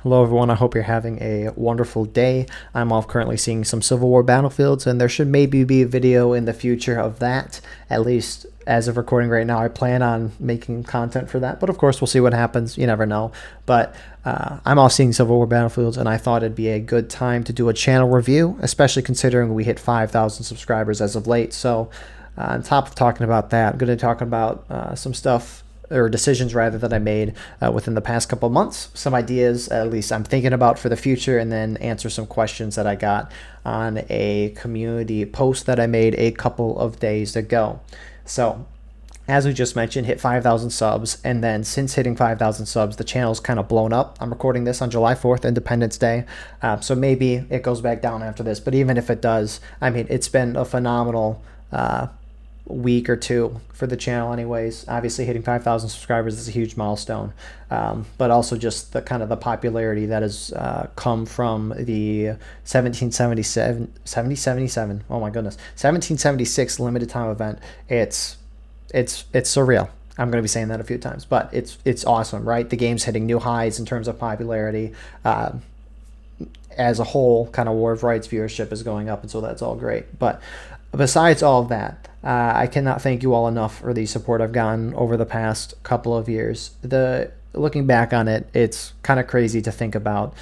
Hello, everyone. I hope you're having a wonderful day. I'm off currently seeing some Civil War battlefields, and there should maybe be a video in the future of that. At least as of recording right now, I plan on making content for that. But of course, we'll see what happens. You never know. But I'm off seeing Civil War battlefields, and I thought it'd be a good time to do a channel review, especially considering we hit 5,000 subscribers as of late. So on top of talking about that, I'm going to talk about some stuff or decisions rather that I made within the past couple of months, some ideas at least I'm thinking about for the future, and then answer some questions that I got on a community post that I made a couple of days ago. So as we just mentioned, hit 5,000 subs, and then since hitting 5,000 subs, the channel's kind of blown up. I'm recording this on July 4th, Independence Day, so maybe it goes back down after this, but even if it does, I mean, it's been a phenomenal week or two for the channel anyways. Obviously hitting 5,000 subscribers is a huge milestone, but also just the kind of the popularity that has come from the 1777 oh my goodness, 1776 limited time event. It's surreal. I'm going to be saying that a few times, but it's awesome, right? The game's hitting new highs in terms of popularity. As a whole, kind of War of Rights viewership is going up, and so that's all great. But besides all of that, I cannot thank you all enough for the support I've gotten over the past couple of years. Looking back on it, it's kind of crazy to think about.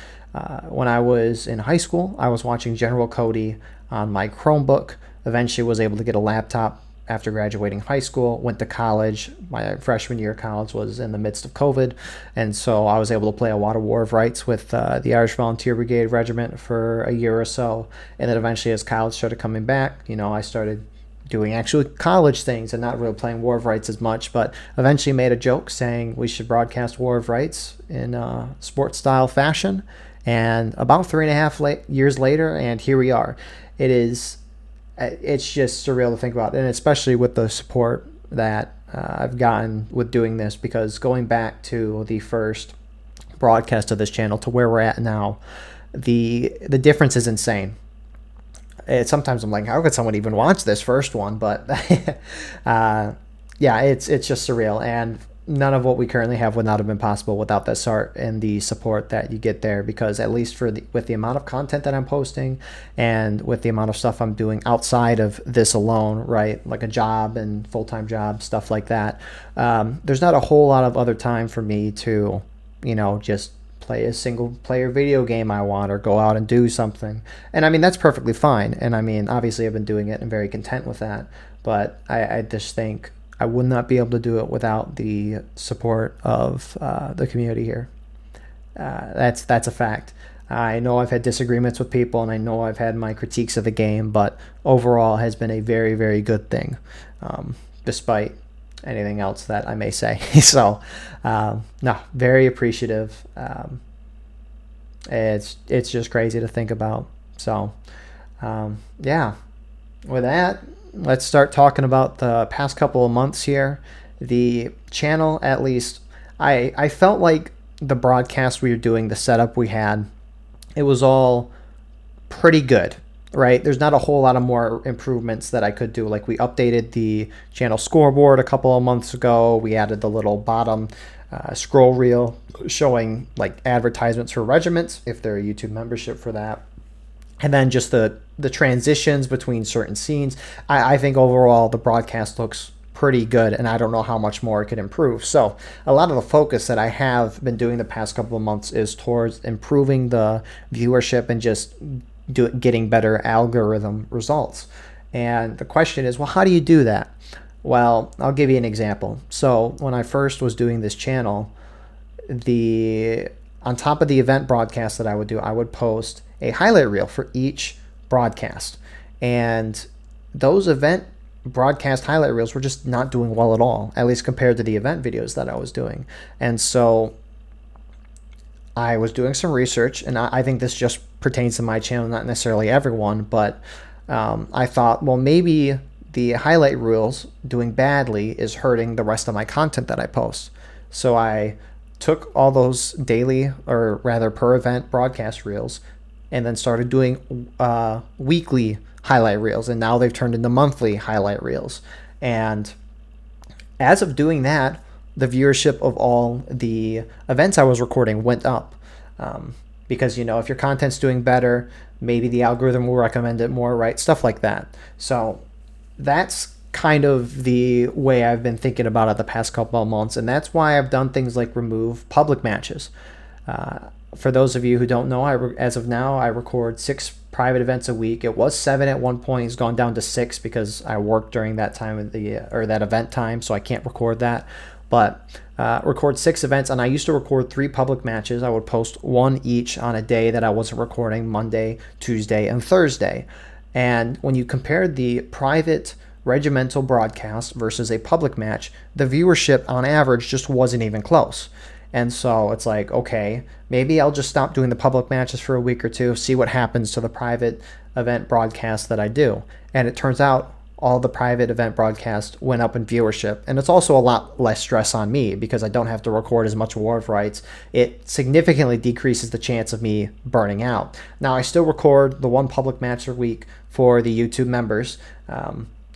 When I was in high school, I was watching General Cody on my Chromebook. Eventually was able to get a laptop after graduating high school, went to college. My freshman year of college was in the midst of COVID, and so I was able to play a lot of War of Rights with the Irish Volunteer Brigade Regiment for a year or so, and then eventually as college started coming back, I started doing actually college things and not really playing War of Rights as much, but eventually made a joke saying we should broadcast War of Rights in sports style fashion, and about 3.5 years later, and here we are. It's just surreal to think about, and especially with the support that I've gotten with doing this, because going back to the first broadcast of this channel to where we're at now, the difference is insane. Sometimes I'm like, how could someone even watch this first one? But yeah, it's just surreal, and none of what we currently have would not have been possible without the start and the support that you get there, because at least with the amount of content that I'm posting and with the amount of stuff I'm doing outside of this alone, right, like a job and full-time job, stuff like that, there's not a whole lot of other time for me to, just play a single player video game I want or go out and do something. And I mean, that's perfectly fine. And I mean, obviously I've been doing it and very content with that, but I just think I would not be able to do it without the support of the community here. That's a fact. I know I've had disagreements with people, and I know I've had my critiques of the game, but overall has been a very, very good thing, despite anything else that I may say. So, no, very appreciative. It's just crazy to think about. So, yeah, with that, let's start talking about the past couple of months here. The channel, at least, I felt like the broadcast we were doing, the setup we had, it was all pretty good, right? There's not a whole lot of more improvements that I could do. Like, we updated the channel scoreboard a couple of months ago. We added the little bottom scroll reel showing like advertisements for regiments if they're a YouTube membership for that. And then just the transitions between certain scenes. I think overall the broadcast looks pretty good, and I don't know how much more it could improve. So a lot of the focus that I have been doing the past couple of months is towards improving the viewership and just getting better algorithm results. And the question is, well, how do you do that? Well, I'll give you an example. So when I first was doing this channel, on top of the event broadcast that I would do, I would post a highlight reel for each broadcast. And those event broadcast highlight reels were just not doing well at all, at least compared to the event videos that I was doing. And so I was doing some research, and I think this just pertains to my channel, not necessarily everyone, but I thought, well, maybe the highlight reels doing badly is hurting the rest of my content that I post. So I took all those daily, or rather per event broadcast reels, and then started doing weekly highlight reels, and now they've turned into monthly highlight reels. And as of doing that, the viewership of all the events I was recording went up. Because, if your content's doing better, maybe the algorithm will recommend it more, right? Stuff like that. So that's kind of the way I've been thinking about it the past couple of months. And that's why I've done things like remove public matches. For those of you who don't know, as of now, I record 6 private events a week. It was 7 at one point. It's gone down to 6 because I work during that time of that event time, so I can't record that. But record 6 events, and I used to record 3 public matches. I would post 1 each on a day that I wasn't recording, Monday, Tuesday, and Thursday. And when you compared the private regimental broadcast versus a public match, the viewership on average just wasn't even close. And so it's like, okay, maybe I'll just stop doing the public matches for a week or two, see what happens to the private event broadcast that I do. And it turns out all the private event broadcasts went up in viewership. And it's also a lot less stress on me because I don't have to record as much award rights. It significantly decreases the chance of me burning out. Now, I still record the 1 public match a week for the YouTube members.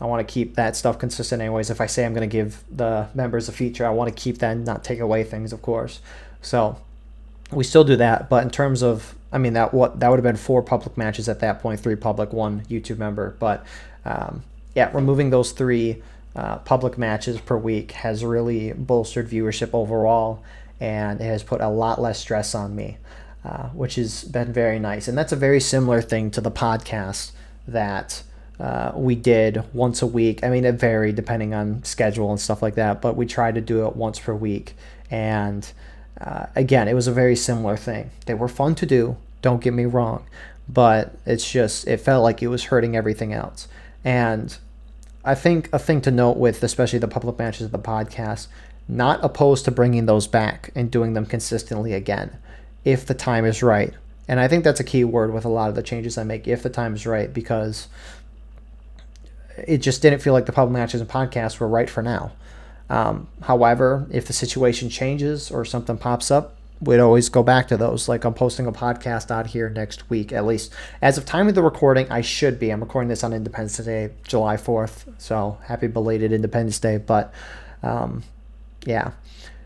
I want to keep that stuff consistent anyways. If I say I'm going to give the members a feature, I want to keep that and not take away things, of course. So we still do that. But in terms of, that would have been 4 public matches at that point, 3 public, 1 YouTube member. But removing those 3 public matches per week has really bolstered viewership overall, and it has put a lot less stress on me, which has been very nice. And that's a very similar thing to the podcast that we did once a week. It varied depending on schedule and stuff like that, but we tried to do it once per week. And again, it was a very similar thing. They were fun to do, don't get me wrong, but it felt like it was hurting everything else. And I think a thing to note with especially the public matches of the podcast, not opposed to bringing those back and doing them consistently again, if the time is right. And I think that's a key word with a lot of the changes I make, if the time is right, because it just didn't feel like the public matches and podcasts were right for now. However, if the situation changes or something pops up, we'd always go back to those. Like, I'm posting a podcast out here next week, at least. As of time of the recording, I should be. I'm recording this on Independence Day, July 4th. So happy belated Independence Day. But yeah.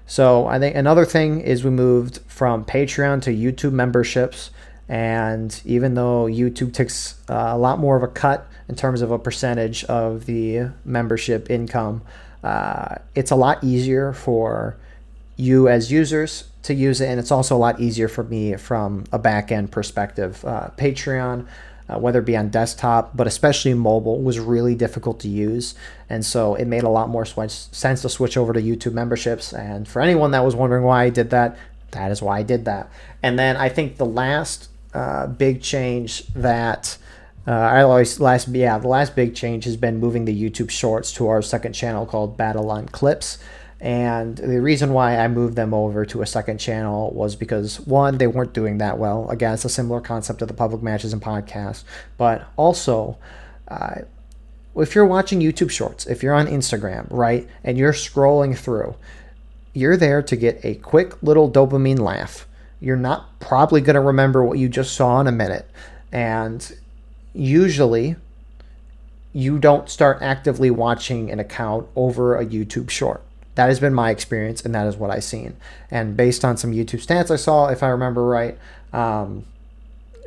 So I think another thing is we moved from Patreon to YouTube memberships. And even though YouTube takes a lot more of a cut in terms of a percentage of the membership income, it's a lot easier for you as users to use it, and it's also a lot easier for me from a back-end perspective. Patreon, whether it be on desktop, but especially mobile, was really difficult to use, and so it made a lot more sense to switch over to YouTube memberships. And for anyone that was wondering why I did that, that is why I did that. And then I think the last big change that the last big change has been moving the YouTube Shorts to our second channel called Battle Line Clips. And the reason why I moved them over to a second channel was because, one, they weren't doing that well. Again, it's a similar concept to the public matches and podcasts. But also, if you're watching YouTube Shorts, if you're on Instagram, right, and you're scrolling through, you're there to get a quick little dopamine laugh. You're not probably going to remember what you just saw in a minute. And usually, you don't start actively watching an account over a YouTube Short. That has been my experience, and that is what I've seen. And based on some YouTube stats I saw, if I remember right,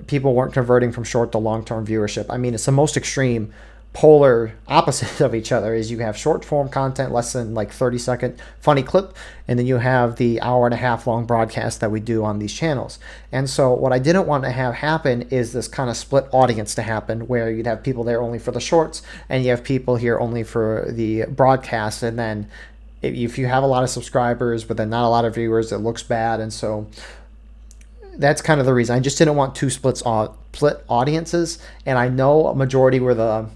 people weren't converting from short to long-term viewership. It's the most extreme polar opposite of each other. Is you have short-form content, less than like 30-second funny clip, and then you have the hour-and-a-half long broadcast that we do on these channels. And so what I didn't want to have happen is this kind of split audience to happen, where you'd have people there only for the shorts, and you have people here only for the broadcast. And then if you have a lot of subscribers but then not a lot of viewers, it looks bad. And so that's kind of the reason. I just didn't want two split audiences. And I know a majority were the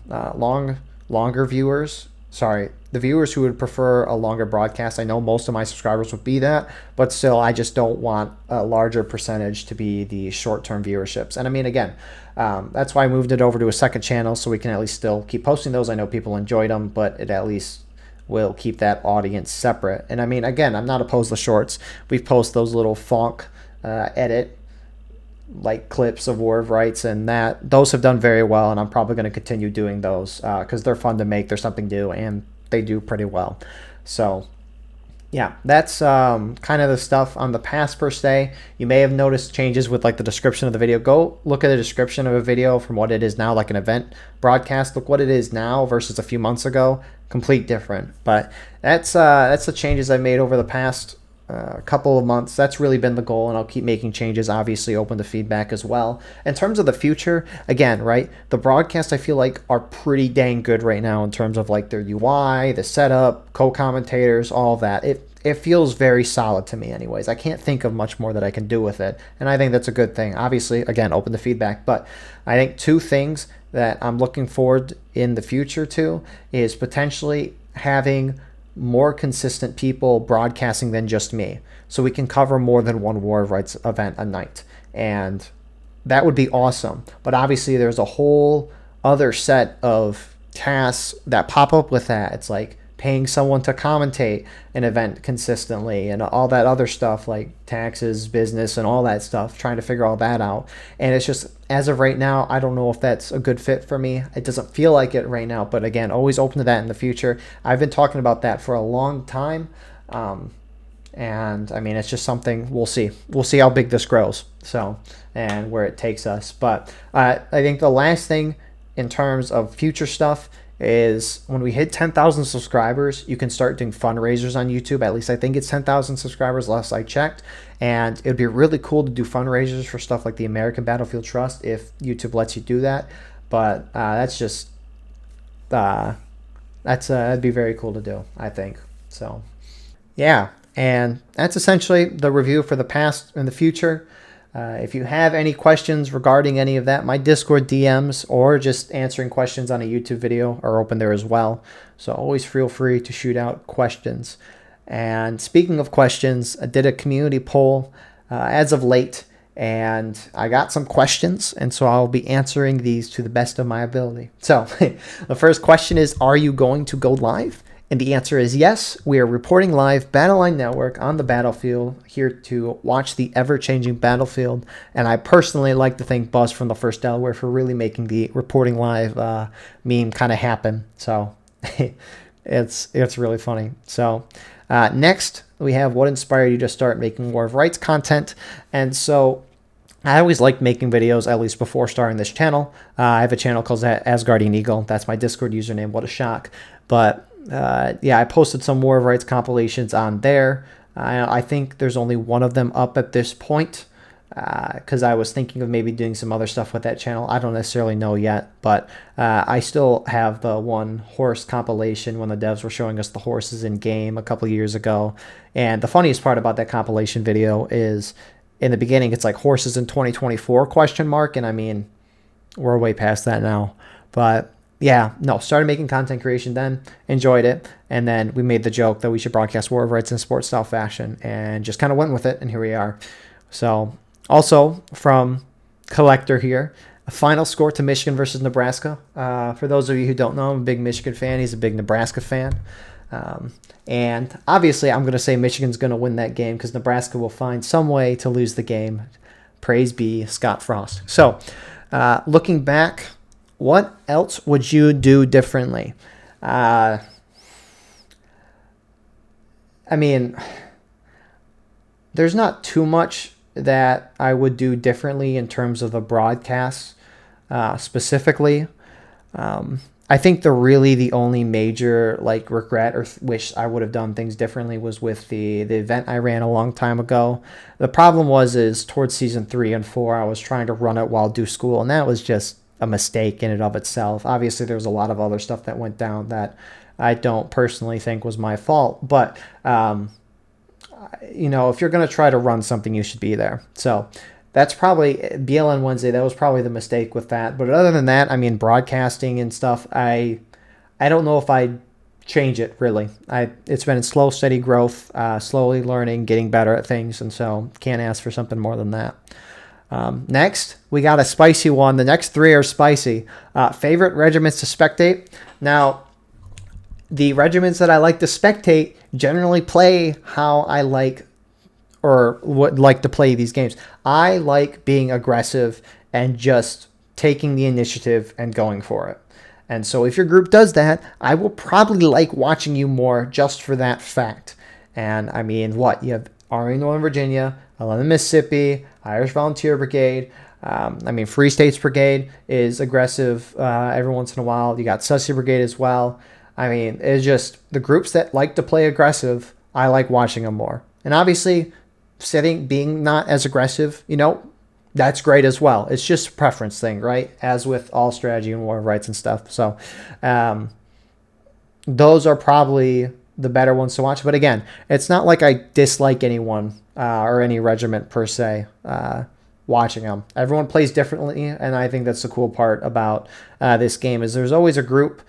longer viewers. Sorry, the viewers who would prefer a longer broadcast. I know most of my subscribers would be that, but still, I just don't want a larger percentage to be the short-term viewerships. And again, that's why I moved it over to a second channel, so we can at least still keep posting those. I know people enjoyed them, but it at least will keep that audience separate. And again, I'm not opposed to shorts. We post those little funk edit like clips of word rights, and those have done very well, and I'm probably going to continue doing those because they're fun to make. There's something new, and they do pretty well. So yeah, that's kind of the stuff on the past per se. You may have noticed changes with like the description of the video. Go look at the description of a video from what it is now, like an event broadcast. Look what it is now versus a few months ago. Complete different. But that's the changes I've made over the past couple of months. That's really been the goal, and I'll keep making changes. Obviously, open to feedback as well. In terms of the future, again, right, the broadcasts I feel like are pretty dang good right now in terms of like their UI, the setup, co-commentators, all of that. It feels very solid to me, anyways. I can't think of much more that I can do with it, and I think that's a good thing. Obviously, again, open to feedback, but I think two things that I'm looking forward in the future to is potentially having more consistent people broadcasting than just me, so we can cover more than one War of Rights event a night, and that would be awesome. But obviously there's a whole other set of tasks that pop up with that. It's like paying someone to commentate an event consistently and all that other stuff like taxes, business, and all that stuff, trying to figure all that out. And it's just, as of right now, I don't know if that's a good fit for me. It doesn't feel like it right now, but again, always open to that in the future. I've been talking about that for a long time. And I mean, it's just something we'll see. We'll see how big this grows. So, and where it takes us. But I think the last thing in terms of future stuff is when we hit 10,000 subscribers, you can start doing fundraisers on YouTube. At least I think it's 10,000 subscribers last I checked. And it'd be really cool to do fundraisers for stuff like the American Battlefield Trust if YouTube lets you do that. But that's just, that'd be very cool to do, I think. So, yeah. And that's essentially the review for the past and the future. If you have any questions regarding any of that, my Discord DMs or just answering questions on a YouTube video are open there as well. So always feel free to shoot out questions. And speaking of questions, I did a community poll as of late, and I got some questions, and so I'll be answering these to the best of my ability. So the first question is, are you going to go live? And the answer is yes. We are reporting live Battleline Network on the battlefield, here to watch the ever-changing battlefield. And I personally like to thank Buzz from the First Delaware for really making the reporting live meme kind of happen. So it's really funny. So next, we have what inspired you to start making War of Rights content. And so I always liked making videos, at least before starting this channel. I have a channel called Asgardian Eagle. That's my Discord username. What a shock. But yeah, I posted some War of Rights compilations on there. I think there's only one of them up at this point, because I was thinking of maybe doing some other stuff with that channel. I don't necessarily know yet, but I still have the one horse compilation when the devs were showing us the horses in game a couple years ago. And the funniest part about that compilation video is in the beginning, it's like horses in 2024 question mark. And I mean, we're way past that now, but yeah, no, started making content creation then, enjoyed it, and then we made the joke that we should broadcast War of Rights in sports style fashion, and just kind of went with it, and here we are. So, also from Collector here, a final score to Michigan versus Nebraska. For those of you who don't know, I'm a big Michigan fan. He's a big Nebraska fan. And obviously, I'm going to say Michigan's going to win that game because Nebraska will find some way to lose the game. Praise be Scott Frost. So, looking back, what else would you do differently? I mean, there's not too much that I would do differently in terms of the broadcasts specifically. I think the only major like regret or wish I would have done things differently was with the event I ran a long time ago. The problem is towards season 3 and 4, I was trying to run it while do school, and that was just a mistake in and of itself. Obviously, there was a lot of other stuff that went down that I don't personally think was my fault. But, you know, if you're going to try to run something, you should be there. So that's probably BLN Wednesday. That was probably the mistake with that. But other than that, I mean, broadcasting and stuff, I don't know if I'd change it, really. It's been in slow, steady growth, slowly learning, getting better at things. And so can't ask for something more than that. Next, we got a spicy one. The next 3 are spicy. Favorite regiments to spectate. Now, the regiments that I like to spectate generally play how I like or would like to play these games. I like being aggressive and just taking the initiative and going for it. And so if your group does that, I will probably like watching you more just for that fact. And I mean, what? You have Army of Northern Virginia, 11 Mississippi, Irish Volunteer Brigade. I mean, Free States Brigade is aggressive every once in a while. You got Sussex Brigade as well. I mean, it's just the groups that like to play aggressive, I like watching them more. And obviously, being not as aggressive, that's great as well. It's just a preference thing, right? As with all strategy and War of Rights and stuff. So those are probably the better ones to watch. But again, it's not like I dislike anyone or any regiment per se watching them. Everyone plays differently, and I think that's the cool part about this game is there's always a group,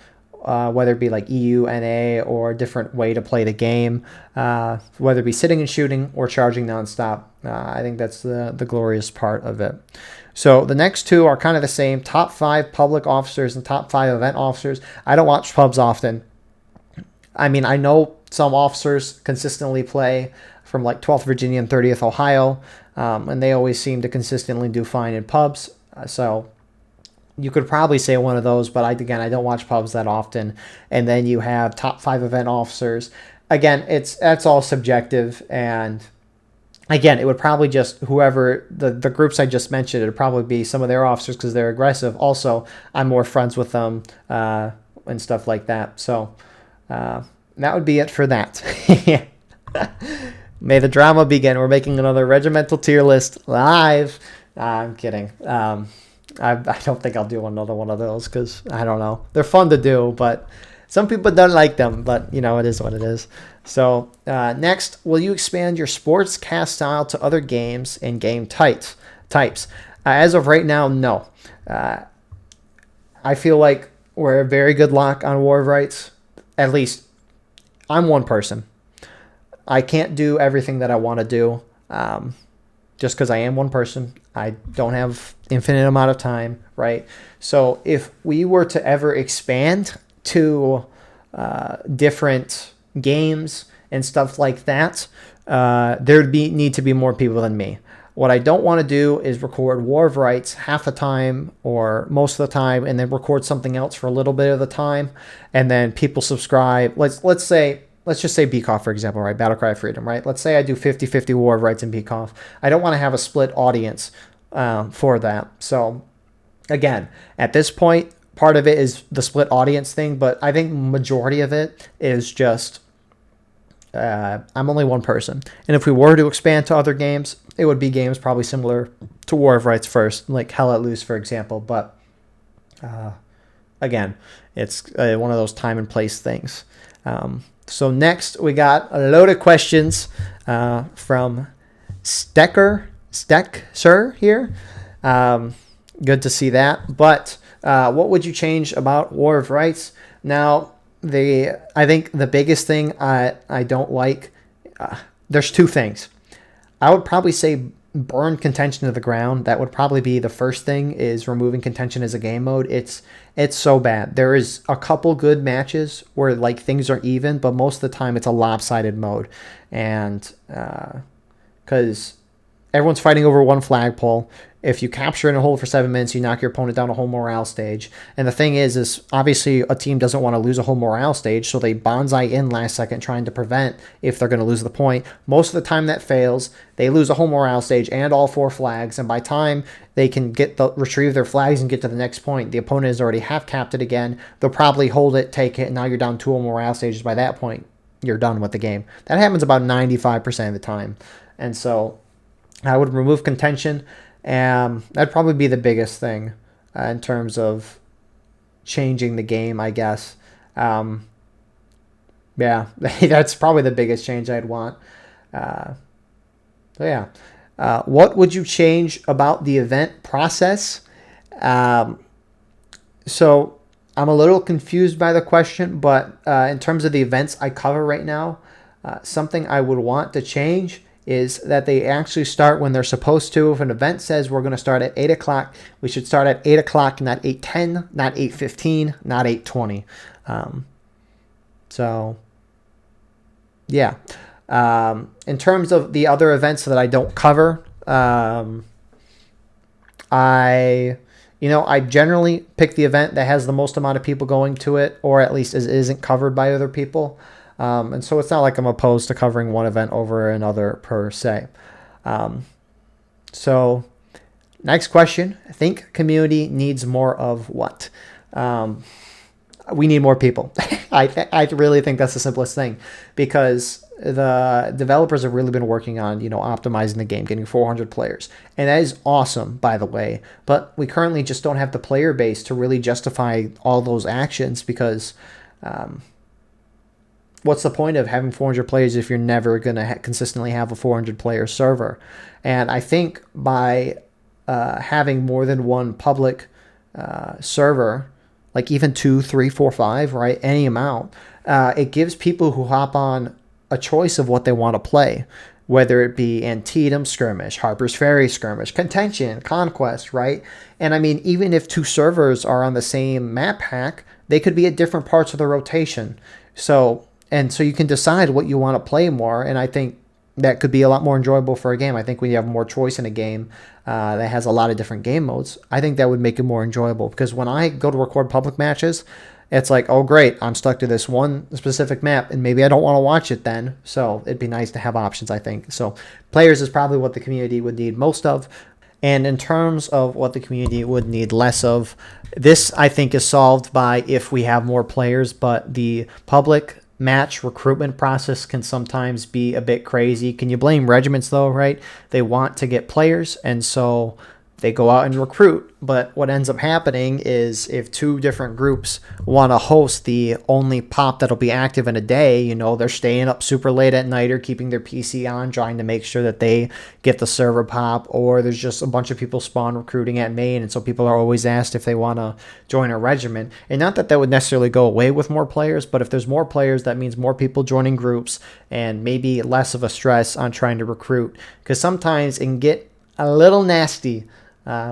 whether it be like EU, NA, or a different way to play the game, whether it be sitting and shooting or charging nonstop. I think that's the glorious part of it. So the next two are kind of the same. Top 5 public officers and top 5 event officers. I don't watch pubs often. I mean, I know some officers consistently play from like 12th Virginia and 30th Ohio, and they always seem to consistently do fine in pubs. So you could probably say one of those, but I don't watch pubs that often. And then you have top 5 event officers. Again, that's all subjective, and again, it would probably just whoever the groups I just mentioned. It would probably be some of their officers because they're aggressive. Also, I'm more friends with them and stuff like that. So that would be it for that. May the drama begin. We're making another regimental tier list live. I'm kidding. I don't think I'll do another one of those because I don't know. They're fun to do, but some people don't like them. But it is what it is. So next, will you expand your sports cast style to other games and game types? As of right now, no. I feel like we're a very good lock on War of Rights. At least I'm one person. I can't do everything that I want to do just because I am one person. I don't have infinite amount of time, right? So if we were to ever expand to different games and stuff like that, there'd need to be more people than me. What I don't want to do is record War of Rights half the time or most of the time and then record something else for a little bit of the time and then people subscribe. Let's just say BCOF, for example, right? Battle Cry of Freedom, right? Let's say I do 50-50 War of Rights and BCOF. I don't want to have a split audience for that. So again, at this point, part of it is the split audience thing, but I think majority of it is just I'm only one person. And if we were to expand to other games, it would be games probably similar to War of Rights first, like Hell Let Loose, for example. But again, it's one of those time and place things. So next, we got a load of questions from Stecker here. Good to see that. But what would you change about War of Rights? Now, I think the biggest thing I don't like, there's two things. I would probably say burn contention to the ground. That would probably be the first thing, is removing contention as a game mode. It's so bad. There is a couple good matches where like things are even, but most of the time it's a lopsided mode. And because everyone's fighting over one flagpole. If you capture and hold for 7 minutes, you knock your opponent down a whole morale stage. And the thing is obviously a team doesn't want to lose a whole morale stage, so they bonsai in last second trying to prevent if they're going to lose the point. Most of the time that fails. They lose a whole morale stage and all 4 flags, and by time they can retrieve their flags and get to the next point, the opponent is already half capped it again. They'll probably hold it, take it, and now you're down 2 morale stages. By that point, you're done with the game. That happens about 95% of the time. And so I would remove contention. That'd probably be the biggest thing in terms of changing the game, I guess. Yeah, that's probably the biggest change I'd want. So yeah. What would you change about the event process? So I'm a little confused by the question, but in terms of the events I cover right now, something I would want to change is that they actually start when they're supposed to. If an event says we're going to start at 8 o'clock, we should start at 8 o'clock, not 8:10, not 8:15, not 8:20. So, yeah. In terms of the other events that I don't cover, I generally pick the event that has the most amount of people going to it, or at least isn't covered by other people. And so it's not like I'm opposed to covering one event over another per se. So next question. I think community needs more of what? We need more people. I really think that's the simplest thing, because the developers have really been working on, optimizing the game, getting 400 players. And that is awesome, by the way. But we currently just don't have the player base to really justify all those actions, because what's the point of having 400 players if you're never going to consistently have a 400 player server? And I think by having more than one public server, like even 2, 3, 4, 5, right? Any amount, it gives people who hop on a choice of what they want to play, whether it be Antietam Skirmish, Harper's Ferry Skirmish, Contention, Conquest, right? And I mean, even if 2 servers are on the same map pack, they could be at different parts of the rotation. So you can decide what you want to play more, and I think that could be a lot more enjoyable for a game. I think when you have more choice in a game that has a lot of different game modes, I think that would make it more enjoyable. Because when I go to record public matches, it's like, oh great, I'm stuck to this one specific map, and maybe I don't want to watch it then. So it'd be nice to have options, I think. So players is probably what the community would need most of. And in terms of what the community would need less of, this I think is solved by if we have more players, but the public match recruitment process can sometimes be a bit crazy. Can you blame regiments though, right? They want to get players, and so they go out and recruit. But what ends up happening is if 2 different groups want to host the only pop that'll be active in a day, they're staying up super late at night or keeping their PC on, trying to make sure that they get the server pop, or there's just a bunch of people spawn recruiting at main, and so people are always asked if they want to join a regiment. And not that would necessarily go away with more players, but if there's more players, that means more people joining groups and maybe less of a stress on trying to recruit, because sometimes it can get a little nasty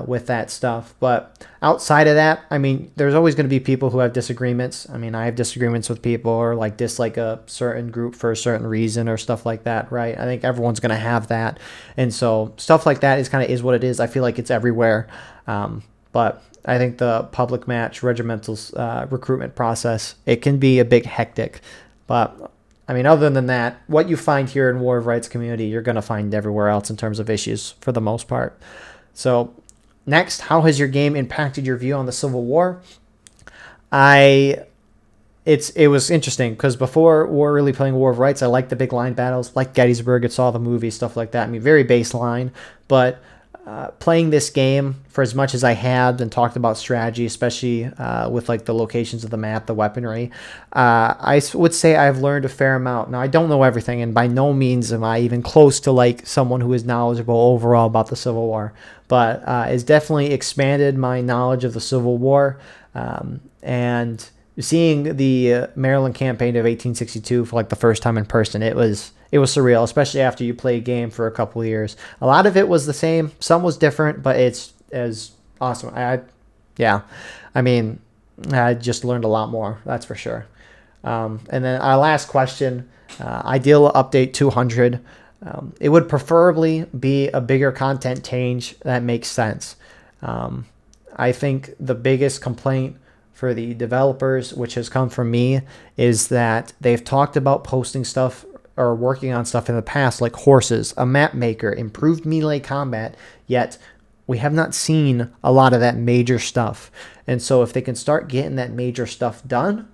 with that stuff. But outside of that, I mean, there's always going to be people who have disagreements. I mean, I have disagreements with people, or like dislike a certain group for a certain reason or stuff like that, right? I think everyone's going to have that. And so stuff like that is what it is. I feel like it's everywhere. But I think the public match regimental's recruitment process, it can be a bit hectic. But I mean, other than that, what you find here in War of Rights community, you're going to find everywhere else in terms of issues for the most part. So next, how has your game impacted your view on the Civil War? It was interesting because before really playing War of Rights, I liked the big line battles, like Gettysburg. It's all the movies, stuff like that. I mean, very baseline, but playing this game for as much as I had and talked about strategy, especially with like the locations of the map, the weaponry, I would say I've learned a fair amount. Now, I don't know everything, and by no means am I even close to like someone who is knowledgeable overall about the Civil War, but it's definitely expanded my knowledge of the Civil War. And seeing the Maryland campaign of 1862 for like the first time in person, it was surreal, especially after you play a game for a couple of years. A lot of it was the same, some was different, but it's as awesome. I just learned a lot more, that's for sure. And then our last question, ideal update 200. It would preferably be a bigger content change that makes sense. I think the biggest complaint for the developers, which has come from me, is that they've talked about posting stuff or working on stuff in the past, like horses, a map maker, improved melee combat, yet we have not seen a lot of that major stuff. And so if they can start getting that major stuff done,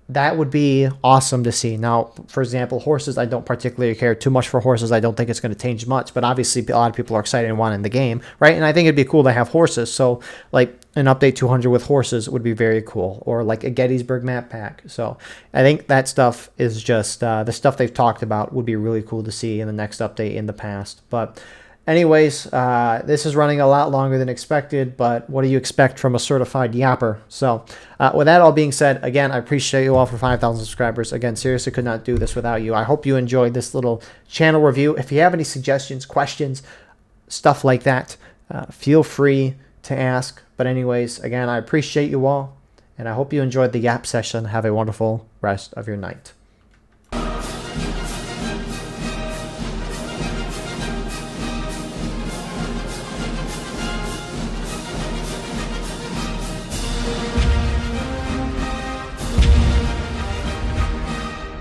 that would be awesome to see. Now, for example, horses, I don't particularly care too much for horses. I don't think it's going to change much, but obviously a lot of people are excited and want in the game, right? And I think it'd be cool to have horses. So like an update 200 with horses would be very cool, or like a Gettysburg map pack. So I think that stuff is just the stuff they've talked about would be really cool to see in the next update in the past. But anyways, this is running a lot longer than expected, but what do you expect from a certified yapper? So with that all being said, again, I appreciate you all for 5,000 subscribers. Again, seriously could not do this without you. I hope you enjoyed this little channel review. If you have any suggestions, questions, stuff like that, feel free to ask. But anyways, again, I appreciate you all, and I hope you enjoyed the yap session. Have a wonderful rest of your night.